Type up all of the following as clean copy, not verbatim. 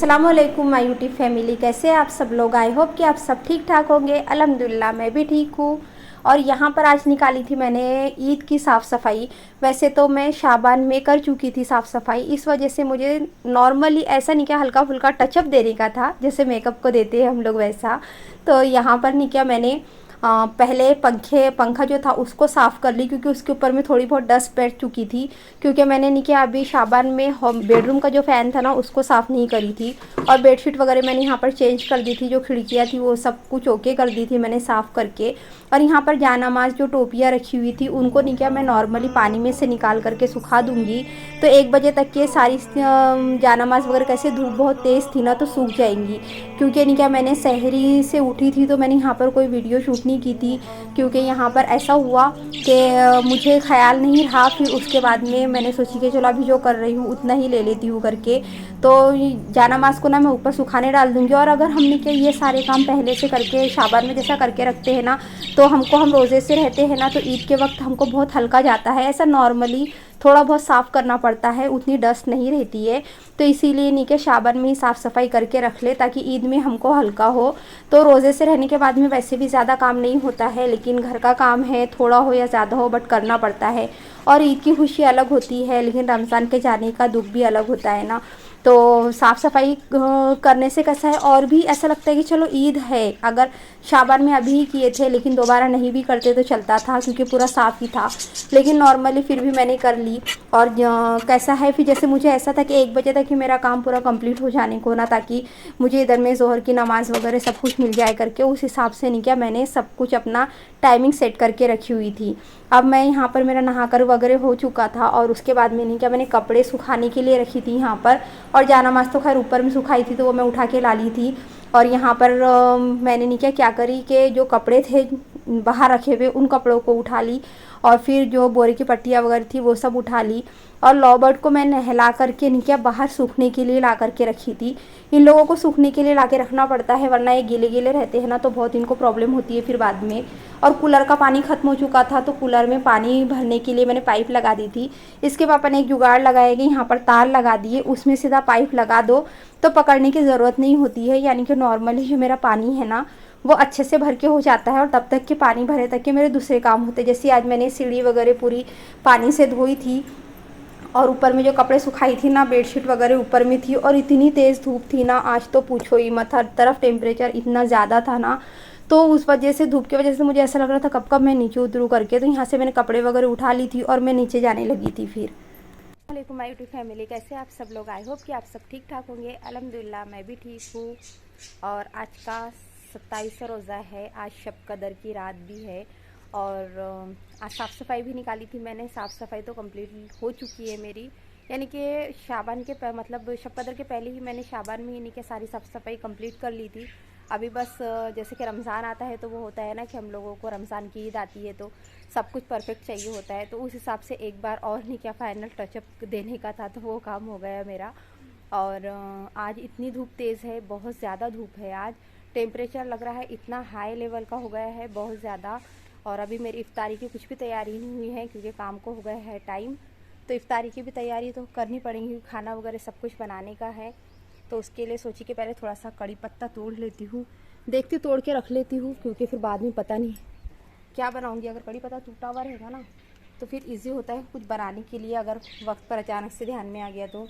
अस्सलामुअलैकुम my YouTube family, कैसे हैं आप सब लोग। आई होप कि आप सब ठीक ठाक होंगे। अल्हम्दुलिल्लाह मैं भी ठीक हूँ। और यहाँ पर आज निकाली थी मैंने ईद की साफ़ सफ़ाई। वैसे तो मैं शाबान में कर चुकी थी साफ़ सफ़ाई, इस वजह से मुझे नॉर्मली ऐसा नहीं क्या हल्का फुल्का टचअप देने का था, जैसे मेकअप को देते हैं हम लोग वैसा। तो यहाँ पर नहीं क्या मैंने पहले पंखा जो था उसको साफ़ कर ली, क्योंकि उसके ऊपर में थोड़ी बहुत डस्ट बैठ चुकी थी। क्योंकि मैंने नहीं किया अभी शाबान में होम बेडरूम का जो फ़ैन था ना उसको साफ़ नहीं करी थी। और बेडशीट वगैरह मैंने यहाँ पर चेंज कर दी थी, जो खिड़कियाँ थी वो सब कुछ ओके कर दी थी मैंने साफ़ करके। और यहाँ पर जानामाज़ जो टोपियाँ रखी हुई थी उनको नहीं क्या मैं नॉर्मली पानी में से निकाल करके सुखा दूँगी। तो 1 बजे तक ये सारी जानामाज़ वगैरह कैसे धूप बहुत तेज़ थी ना तो सूख जाएंगी। क्योंकि नहीं क्या मैंने सहरी से उठी थी तो मैंने यहाँ पर कोई वीडियो शूट नहीं की थी, क्योंकि यहाँ पर ऐसा हुआ कि मुझे ख्याल नहीं रहा। फिर उसके बाद में मैंने सोची कि चलो अभी जो कर रही हूँ उतना ही ले लेती हूँ करके। तो जानामाज़ को ना मैं ऊपर सुखाने डाल दूँगी। और अगर हमने क्या ये सारे काम पहले से करके शाबान में जैसा करके रखते हैं ना, तो हम रोज़े से रहते हैं ना, तो ईद के वक्त हमको बहुत हल्का जाता है। ऐसा नॉर्मली थोड़ा बहुत साफ़ करना पड़ता है, उतनी डस्ट नहीं रहती है। तो इसीलिए नहीं कि शाबान में ही साफ़ सफाई करके रख ले, ताकि ईद में हमको हल्का हो। तो रोज़े से रहने के बाद में वैसे भी ज़्यादा काम नहीं होता है, लेकिन घर का काम है, थोड़ा हो या ज़्यादा हो बट करना पड़ता है। और ईद की खुशी अलग होती है, लेकिन रमज़ान के जाने का दुख भी अलग होता है ना। तो साफ़ सफाई करने से कैसा है, और भी ऐसा लगता है कि चलो ईद है। अगर शाबान में अभी ही किए थे लेकिन दोबारा नहीं भी करते तो चलता था, क्योंकि पूरा साफ़ ही था। लेकिन नॉर्मली फिर भी मैंने कर ली। और कैसा है, फिर जैसे मुझे ऐसा था कि 1 बजे तक ही मेरा काम पूरा कंप्लीट हो जाने को ना, ताकि मुझे इधर में ज़ोहर की नमाज़ वगैरह सब कुछ मिल जाए करके, उस हिसाब से नहीं क्या मैंने सब कुछ अपना टाइमिंग सेट करके रखी हुई थी। अब मैं यहाँ पर मेरा नहाकर वगैरह हो चुका था, और उसके बाद में नहीं क्या मैंने कपड़े सुखाने के लिए रखी थी यहाँ पर। और जानामाज़ तो खैर ऊपर में सुखाई थी तो वो मैं उठा के ला ली थी। और यहाँ पर मैंने नहीं क्या करी कि जो कपड़े थे बाहर रखे हुए उन कपड़ों को उठा ली। और फिर जो बोरे की पट्टियाँ वगैरह थी वो सब उठा ली। और लॉबर्ट को मैं नहला करके नहीं क्या बाहर सूखने के लिए ला करके रखी थी। इन लोगों को सूखने के लिए ला के रखना पड़ता है, वरना ये गीले गीले रहते हैं ना तो बहुत इनको प्रॉब्लम होती है फिर बाद में। और कूलर का पानी ख़त्म हो चुका था, तो कूलर में पानी भरने के लिए मैंने पाइप लगा दी थी। इसके पापा ने एक जुगाड़ लगाया कि यहाँ पर तार लगा दिए, उसमें सीधा पाइप लगा दो तो पकड़ने की ज़रूरत नहीं होती है। यानी कि नॉर्मली जो मेरा पानी है ना वो अच्छे से भर के हो जाता है, और तब तक के पानी भरे तक के मेरे दूसरे काम होते। जैसे आज मैंने सीढ़ी वगैरह पूरी पानी से धोई थी, और ऊपर में जो कपड़े सुखाई थी ना, बेडशीट वगैरह ऊपर में थी। और इतनी तेज़ धूप थी ना आज, तो पूछो ही मत, हर तरफ टेम्परेचर इतना ज़्यादा था ना। तो उस वजह से, धूप की वजह से मुझे ऐसा लग रहा था कब कब मैं नीचे उतरूँ करके। तो यहाँ से मैंने कपड़े वगैरह उठा ली थी और मैं नीचे जाने लगी थी फिर। वालेकुम माय यूट्यूब फैमिली, कैसे आप सब लोग। आई होप कि आप सब ठीक ठाक होंगे। अल्हम्दुलिल्लाह मैं भी ठीक हूँ। और आज का 27वां रोज़ा है, आज शब कदर की रात भी है। और आज साफ़ सफाई भी निकाली थी मैंने। साफ़ सफाई तो कंप्लीट हो चुकी है मेरी, यानी कि शाबान के मतलब शब कदर के पहले ही मैंने शाबान में यानी कि सारी साफ़ सफाई कंप्लीट कर ली थी। अभी बस जैसे कि रमज़ान आता है तो वो होता है ना कि हम लोगों को रमज़ान की ईद आती है तो सब कुछ परफेक्ट चाहिए होता है। तो उस हिसाब से एक बार और नहीं क्या फाइनल टचअप देने का था, तो वो काम हो गया मेरा। और आज इतनी धूप तेज़ है, बहुत ज़्यादा धूप है आज। टेम्परेचर लग रहा है इतना हाई लेवल का हो गया है, बहुत ज़्यादा। और अभी मेरी इफ्तारी की कुछ भी तैयारी नहीं हुई है, क्योंकि काम को हो गया है टाइम। तो इफ्तारी की भी तैयारी तो करनी पड़ेगी, खाना वगैरह सब कुछ बनाने का है। तो उसके लिए सोची कि पहले थोड़ा सा कड़ी पत्ता तोड़ लेती हूँ, देखती तोड़ के रख लेती हूँ, क्योंकि फिर बाद में पता नहीं क्या बनाऊँगी। अगर कड़ी पत्ता टूटा हुआ रहेगा ना तो फिर इजी होता है कुछ बनाने के लिए, अगर वक्त पर अचानक से ध्यान में आ गया तो।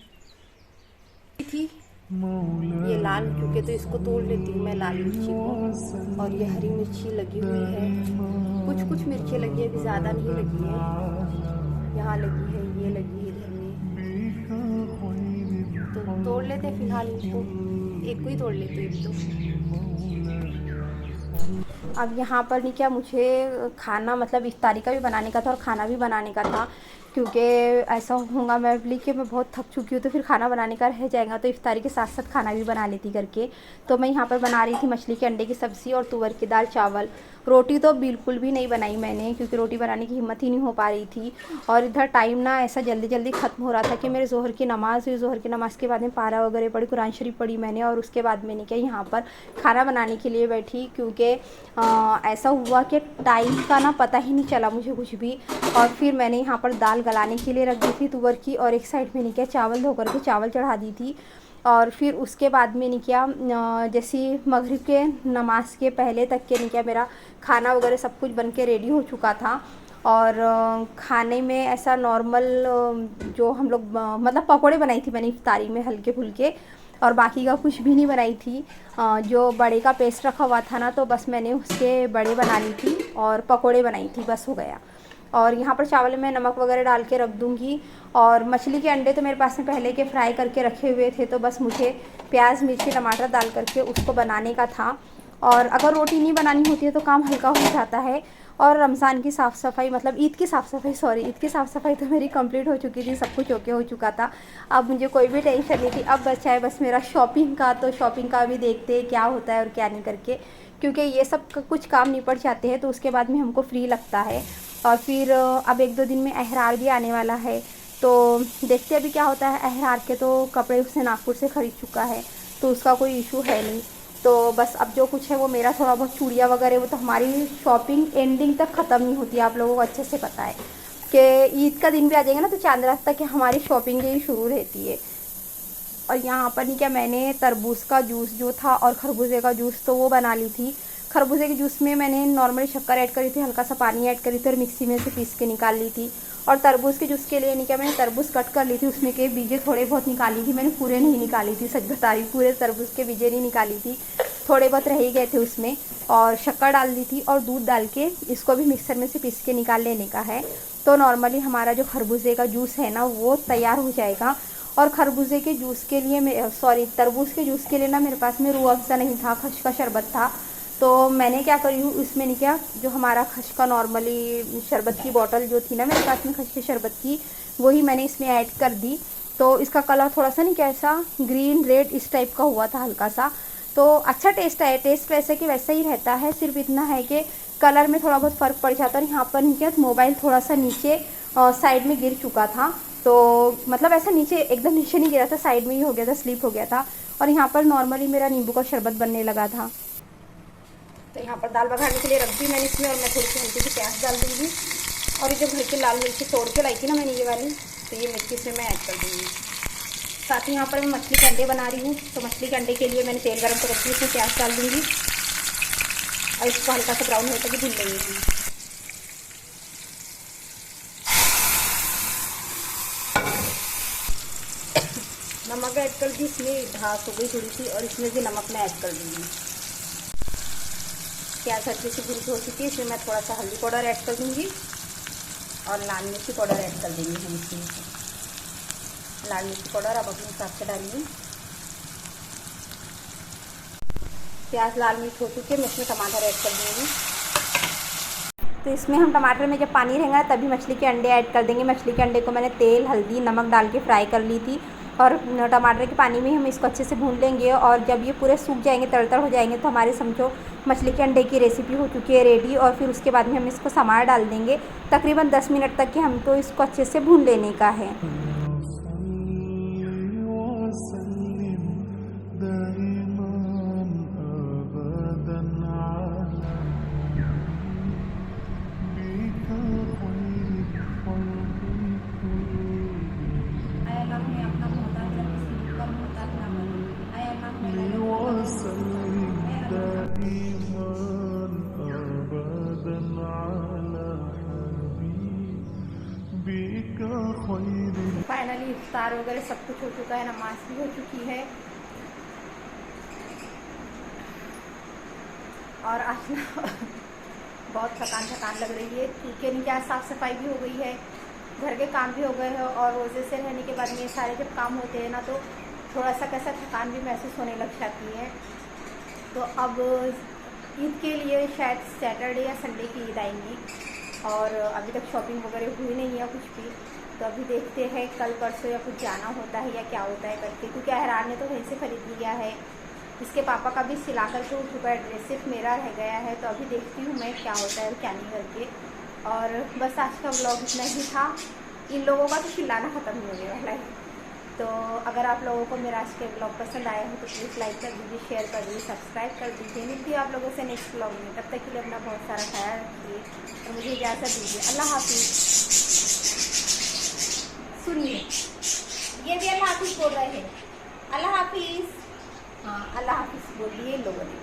थी ये लाल क्योंकि, तो इसको तोड़ लेती हूँ मैं लाल मिर्ची को। और ये हरी मिर्ची लगी हुई है, कुछ कुछ मिर्ची लगी है, अभी ज़्यादा नहीं लगी है। यहाँ लगी है, ये लगी है इधर में। तो तोड़ लेते हैं फिलहाल इनको, एक को ही तोड़ लेते हैं तो। अब यहाँ पर नहीं क्या मुझे खाना मतलब इफ्तारी का भी बनाने का था और खाना भी बनाने का था, क्योंकि ऐसा होगा मैं बोली कि मैं बहुत थक चुकी हूँ तो फिर खाना बनाने का रह जाएगा, तो इफ्तारी के साथ साथ खाना भी बना लेती करके। तो मैं यहाँ पर बना रही थी मछली के अंडे की सब्ज़ी और तुअर की दाल चावल। रोटी तो बिल्कुल भी नहीं बनाई मैंने, क्योंकि रोटी बनाने की हिम्मत ही नहीं हो पा रही थी। और इधर टाइम ना ऐसा जल्दी जल्दी ख़त्म हो रहा था कि मेरे ज़ोहर की नमाज़ हुई। ज़ोहर की नमाज़ के बाद में पारा वगैरह पढ़ी, कुरान शरीफ पढ़ी मैंने, और उसके बाद मैंने क्या यहाँ पर खाना बनाने के लिए बैठी। क्योंकि ऐसा हुआ कि टाइम का ना पता ही नहीं चला मुझे कुछ भी। और फिर मैंने यहाँ पर दाल गलाने के लिए रख दी थी तुअर की, और एक साइड में नहीं क्या चावल धो करके चावल चढ़ा दी थी। और फिर उसके बाद में नहीं किया, जैसे मगरिब के नमाज के पहले तक के नहीं किया, मेरा खाना वगैरह सब कुछ बन के रेडी हो चुका था। और खाने में ऐसा नॉर्मल जो हम लोग मतलब पकोड़े बनाई थी मैंने इफ्तारी में हल्के फुल्के, और बाकी का कुछ भी नहीं बनाई थी। जो बड़े का पेस्ट रखा हुआ था ना, तो बस मैंने उसके बड़े बना ली थी और पकोड़े बनाई थी, बस हो गया। और यहाँ पर चावल में नमक वगैरह डाल के रख दूँगी। और मछली के अंडे तो मेरे पास में पहले के फ्राई करके रखे हुए थे, तो बस मुझे प्याज मिर्ची टमाटर डाल करके उसको बनाने का था। और अगर रोटी नहीं बनानी होती है तो काम हल्का हो जाता है। और रमज़ान की साफ़ सफ़ाई, मतलब ईद की साफ़ सफ़ाई, सॉरी ईद की साफ़ सफ़ाई तो मेरी कंप्लीट हो चुकी थी, सब कुछ ओके हो चुका था। अब मुझे कोई भी टेंशन नहीं थी। अब बचा है बस मेरा शॉपिंग का, तो शॉपिंग का भी देखते हैं क्या होता है और क्या नहीं करके, क्योंकि ये सब कुछ काम निपट जाते हैं तो उसके बाद में हमको फ्री लगता है। और फिर अब 1-2 दिन में अहरार भी आने वाला है, तो देखते अभी क्या होता है। अहरार के तो कपड़े उसने नागपुर से ख़रीद चुका है, तो उसका कोई इशू है नहीं। तो बस अब जो कुछ है वो मेरा थोड़ा बहुत चूड़ियाँ वगैरह, वो तो हमारी शॉपिंग एंडिंग तक ख़त्म नहीं होती है, आप लोगों को अच्छे से पता है कि ईद का दिन भी आ जाएगा ना तो चांद रात तक हमारी शॉपिंग ही शुरू रहती है। और यहाँ पर नहीं क्या, मैंने तरबूज का जूस जो था और खरबूजे का जूस तो वो बना ली थी। खरबूजे के जूस में मैंने नॉर्मली शक्कर ऐड करी थी, हल्का सा पानी ऐड करी थी और मिक्सी में से पीस के निकाल ली थी। और तरबूज के जूस के लिए नहीं क्या, मैंने तरबूज कट कर ली थी, उसमें के बीजे थोड़े बहुत निकाली थी मैंने, पूरे नहीं निकाली थी, सच बता रही, पूरे तरबूज के बीजे नहीं निकाली थी, थोड़े बहुत रह ही गए थे उसमें। और शक्कर डाल दी थी और दूध डाल के इसको भी मिक्सर में से पीस के निकाल लेने का है। तो नॉर्मली हमारा जो खरबूजे का जूस है ना वो तैयार हो जाएगा। और खरबूजे के जूस के लिए तरबूज के जूस के लिए ना मेरे पास में रूह अफ़ज़ा नहीं था, खश का शरबत था। तो मैंने क्या करी हूँ, इसमें नहीं क्या, जो हमारा खश का नॉर्मली शरबत की बोतल जो थी ना मेरे पास में खश के शरबत की, वही मैंने इसमें ऐड कर दी। तो इसका कलर थोड़ा सा नहीं कैसा ग्रीन रेड इस टाइप का हुआ था हल्का सा, तो अच्छा टेस्ट है। टेस्ट वैसे कि वैसा ही रहता है, सिर्फ इतना है कि कलर में थोड़ा बहुत फ़र्क पड़ जाता है। यहाँ पर नहीं क्या, मोबाइल थोड़ा सा नीचे साइड में गिर चुका था, तो मतलब ऐसा नीचे एकदम नीचे नहीं गिरा था, साइड में ही हो गया था, स्लिप हो गया था। और यहाँ पर नॉर्मली मेरा नींबू का शरबत बनने लगा था। तो यहाँ पर दाल बघाड़ने के लिए रख दी मैंने इसमें, और मैं थोड़ी सी हल्की सी प्याज डाल दूँगी। और ये जो घर की लाल मिर्ची तोड़ के लाई थी ना मैंने ये वाली, तो ये मिर्ची इसमें मैं ऐड कर दूँगी। साथ ही यहाँ पर मैं मछली के अंडे बना रही हूँ, तो मछली के अंडे के लिए मैंने तेल गर्म कर रखी है, इसमें प्याज डाल दूँगी और इसको हल्का सा ब्राउन होकर भी भून लेंगे। नमक ऐड कर दी, इसमें घास हो गई थोड़ी सी, और इसमें भी नमक मैं ऐड कर दूँगी। प्याज हल्की सी भून हो चुकी है, इसमें मैं थोड़ा सा हल्दी पाउडर ऐड कर दूँगी और लाल मिर्ची पाउडर ऐड कर देंगे हम इसमें। लाल मिर्ची पाउडर आप अपने हिसाब से डालिए। प्याज लाल मिर्च हो चुके, मैं इसमें टमाटर ऐड कर दूँगी। तो इसमें हम टमाटर में जब पानी रहेगा तभी मछली के अंडे ऐड कर देंगे। मछली के अंडे को मैंने तेल हल्दी नमक डाल के फ्राई कर ली थी, और टमाटर के पानी में हम इसको अच्छे से भून लेंगे। और जब ये पूरे सूख जाएंगे, तड़तड़ हो जाएंगे, तो हमारे समझो मछली के अंडे की रेसिपी हो चुकी है रेडी। और फिर उसके बाद में हम इसको समार डाल देंगे, तकरीबन 10 मिनट तक कि हमको इसको अच्छे से भून लेने का है। फाइनली इफ्तार वगैरह सब कुछ हो चुका है, नमाज भी हो चुकी है। और आज ना बहुत थकान लग रही है, क्योंकि नहीं क्या, साफ़ सफाई भी हो गई है, घर के काम भी हो गए हैं, और रोज़े से रहने के बाद में ये सारे जब काम होते हैं ना तो थोड़ा सा कैसा थकान भी महसूस होने लग जाती है। तो अब ईद के लिए शायद सैटरडे या संडे की ईद आएंगी, और अभी तक शॉपिंग वगैरह हुई नहीं है कुछ भी। तो अभी देखते हैं कल परसों या कुछ जाना होता है या क्या होता है करके, क्योंकि अहरान ने तो वहीं से ख़रीद लिया है। इसके पापा का भी सिला कर के हो चुका है ड्रेस, सिर्फ मेरा रह गया है। तो अभी देखती हूँ मैं क्या होता है और क्या नहीं करके। और बस आज का व्लॉग इतना ही था। इन लोगों का तो चिल्लाना ख़त्म नहीं होने वाला है। तो अगर आप लोगों को मेरा आज के ब्लॉग पसंद आया हो तो प्लीज़ लाइक कर दीजिए, शेयर कर दीजिए, सब्सक्राइब कर दीजिए। मिलती है आप लोगों से नेक्स्ट ब्लॉग में, तब तक के लिए अपना बहुत सारा ख्याल रखिए और मुझे इजाज़त दीजिए। अल्लाह हाफिज़। सुनिए, ये भी अल्लाह हाफिज़ बोल रहे हैं। अल्लाह हाफिज़। हाँ अल्लाह हाफिज़ बोलिए लोगों ने।